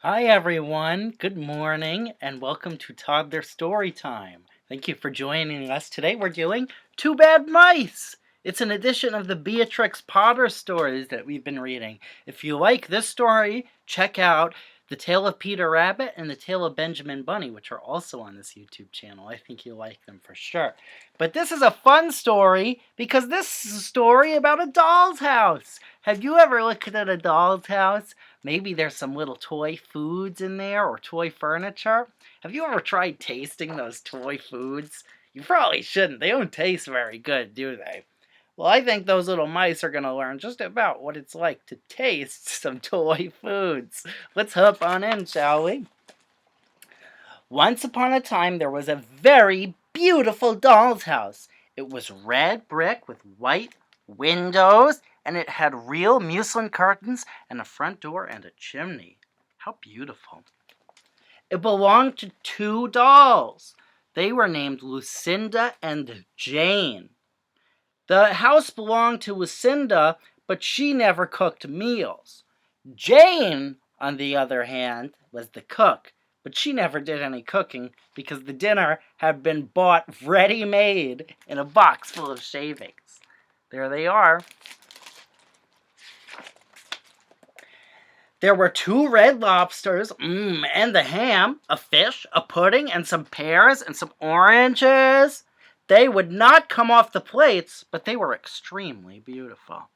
Hi everyone, good morning, and welcome to Toddler Story Time. Thank you for joining us. Today we're doing Two Bad Mice. It's an edition of the Beatrix Potter stories that we've been reading. If you like this story, check out The Tale of Peter Rabbit and The Tale of Benjamin Bunny, which are also on this YouTube channel. I think you'll like them for sure. But this is a fun story because this is a story about a doll's house. Have you ever looked at a doll's house? Maybe there's some little toy foods in there or toy furniture. Have you ever tried tasting those toy foods? You probably shouldn't. They don't taste very good, do they? Well, I think those little mice are going to learn just about what it's like to taste some toy foods. Let's hop on in, shall we? Once upon a time, there was a very beautiful doll's house. It was red brick with white windows, and it had real muslin curtains and a front door and a chimney. How beautiful. It belonged to two dolls. They were named Lucinda and Jane. The house belonged to Lucinda, but she never cooked meals. Jane, on the other hand, was the cook, but she never did any cooking because the dinner had been bought ready-made in a box full of shavings. There they are. There were two red lobsters, and the ham, a fish, a pudding, and some pears, and some oranges. They would not come off the plates, but they were extremely beautiful.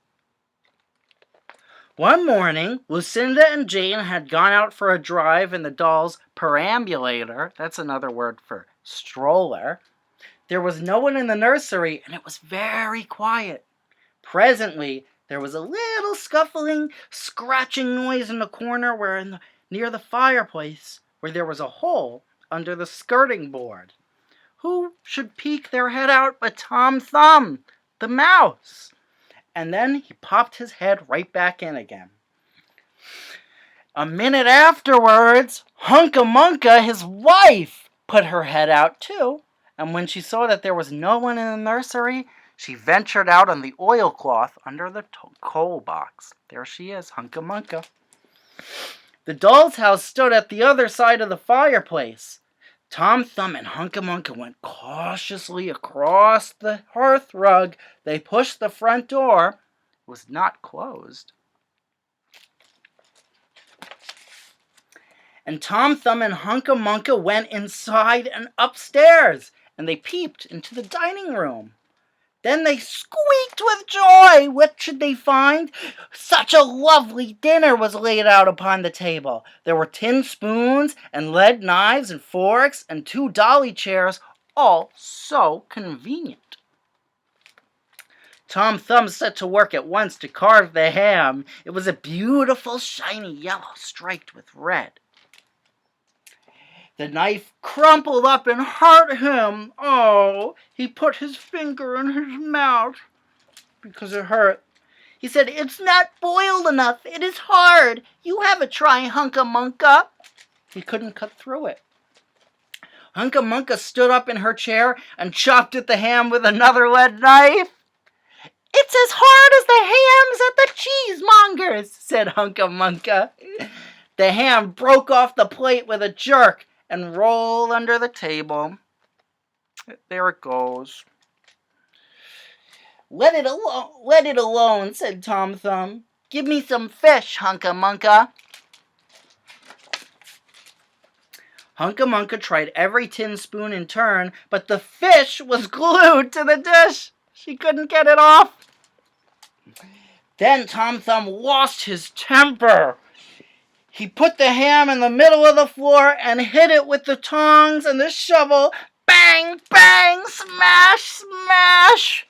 One morning, Lucinda and Jane had gone out for a drive in the doll's perambulator. That's another word for stroller. There was no one in the nursery, and it was very quiet. Presently, there was a little scuffling, scratching noise in the corner near the fireplace, where there was a hole under the skirting board. Who should peek their head out but Tom Thumb, the mouse? And then he popped his head right back in again. A minute afterwards, Hunca Munca, his wife, put her head out too, and when she saw that there was no one in the nursery, she ventured out on the oilcloth under the coal box. There she is, Hunca Munca. The doll's house stood at the other side of the fireplace. Tom Thumb and Hunca Munca went cautiously across the hearth rug. They pushed the front door. It was not closed. And Tom Thumb and Hunca Munca went inside and upstairs, and they peeped into the dining room. Then they squeaked with joy. What should they find? Such a lovely dinner was laid out upon the table. There were tin spoons and lead knives and forks and two dolly chairs, all so convenient. Tom Thumb set to work at once to carve the ham. It was a beautiful, shiny yellow striped with red. The knife crumpled up and hurt him. Oh, he put his finger in his mouth because it hurt. He said, "It's not boiled enough. It is hard. You have a try, Hunca Munca." He couldn't cut through it. Hunca Munca stood up in her chair and chopped at the ham with another lead knife. "It's as hard as the hams at the cheesemongers," said Hunca Munca. The ham broke off the plate with a jerk and roll under the table. There it goes. Let it alone, said Tom Thumb. "Give me some fish, Hunca Munca." Hunca Munca tried every tin spoon in turn, but the fish was glued to the dish. She couldn't get it off. Then Tom Thumb lost his temper. He put the ham in the middle of the floor and hit it with the tongs and the shovel. Bang, bang, smash, smash.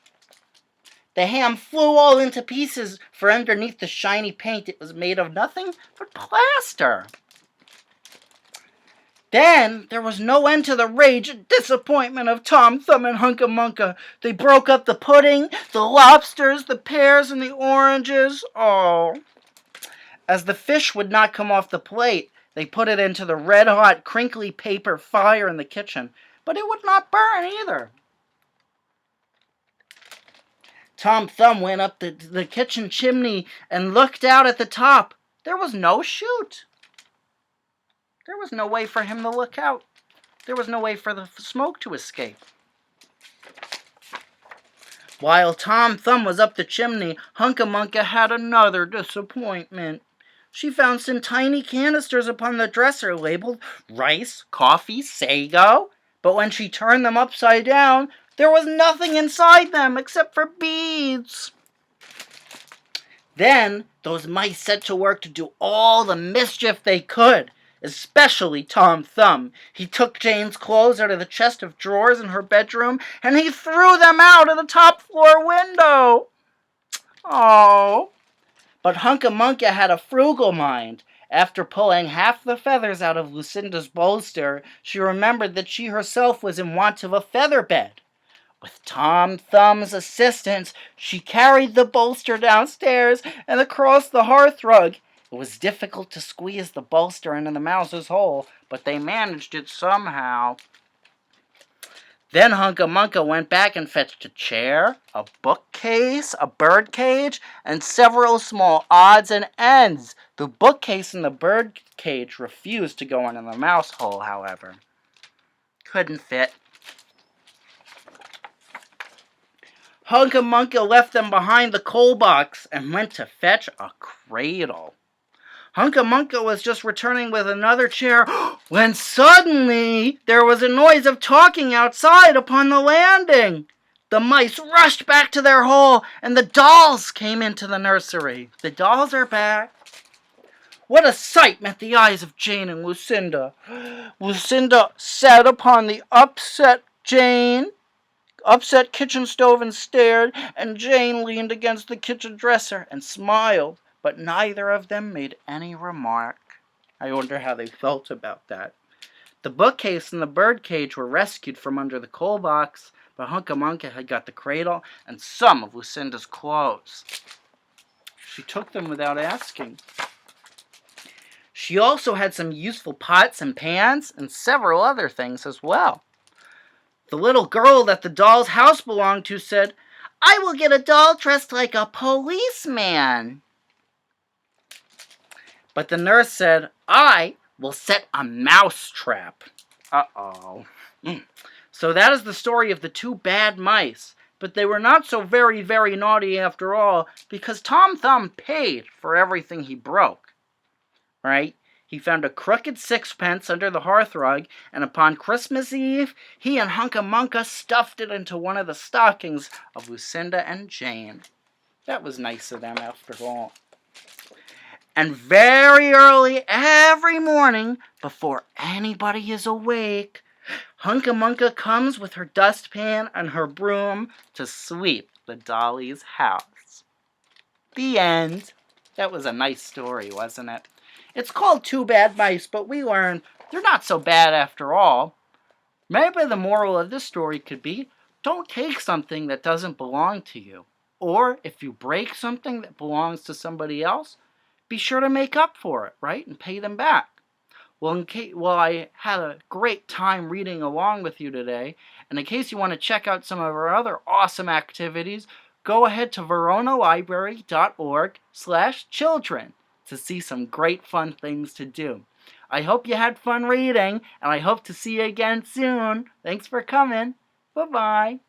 The ham flew all into pieces, for underneath the shiny paint it was made of nothing but plaster. Then there was no end to the rage and disappointment of Tom Thumb and Hunca Munca. They broke up the pudding, the lobsters, the pears, and the oranges. Oh. As the fish would not come off the plate, they put it into the red-hot, crinkly paper fire in the kitchen, but it would not burn either. Tom Thumb went up the kitchen chimney and looked out at the top. There was no chute. There was no way for him to look out. There was no way for the smoke to escape. While Tom Thumb was up the chimney, Hunca Munca had another disappointment. She found some tiny canisters upon the dresser labeled rice, coffee, sago, but when she turned them upside down, there was nothing inside them except for beads. Then those mice set to work to do all the mischief they could, especially Tom Thumb. He took Jane's clothes out of the chest of drawers in her bedroom, and he threw them out of the top floor window. Oh. But Hunca Munca had a frugal mind. After pulling half the feathers out of Lucinda's bolster, she remembered that she herself was in want of a feather bed. With Tom Thumb's assistance, she carried the bolster downstairs and across the hearthrug. It was difficult to squeeze the bolster into the mouse's hole, but they managed it somehow. Then Hunca Munca went back and fetched a chair, a bookcase, a birdcage, and several small odds and ends. The bookcase and the birdcage refused to go into the mouse hole, however. Couldn't fit. Hunca Munca left them behind the coal box and went to fetch a cradle. Hunca Munca was just returning with another chair when suddenly there was a noise of talking outside upon the landing. The mice rushed back to their hole and the dolls came into the nursery. The dolls are back. What a sight met the eyes of Jane and Lucinda. Lucinda sat upon the upset kitchen stove and stared, and Jane leaned against the kitchen dresser and smiled, but neither of them made any remark. I wonder how they felt about that. The bookcase and the birdcage were rescued from under the coal box, but Hunca Munca had got the cradle and some of Lucinda's clothes. She took them without asking. She also had some useful pots and pans and several other things as well. The little girl that the doll's house belonged to said, "I will get a doll dressed like a policeman." But the nurse said, "I will set a mouse trap." Uh-oh. So that is the story of the two bad mice. But they were not so very, very naughty after all, because Tom Thumb paid for everything he broke. Right? He found a crooked sixpence under the hearthrug, and upon Christmas Eve, he and Hunca Munca stuffed it into one of the stockings of Lucinda and Jane. That was nice of them after all. And very early every morning, before anybody is awake, Hunca Munca comes with her dustpan and her broom to sweep the dolly's house. The end. That was a nice story, wasn't it? It's called Two Bad Mice, but we learn they're not so bad after all. Maybe the moral of this story could be, don't take something that doesn't belong to you. Or if you break something that belongs to somebody else, be sure to make up for it, right? And pay them back. Well, I had a great time reading along with you today. And in case you want to check out some of our other awesome activities, go ahead to veronalibrary.org/children. to see some great fun things to do. I hope you had fun reading, and I hope to see you again soon. Thanks for coming. Bye-bye.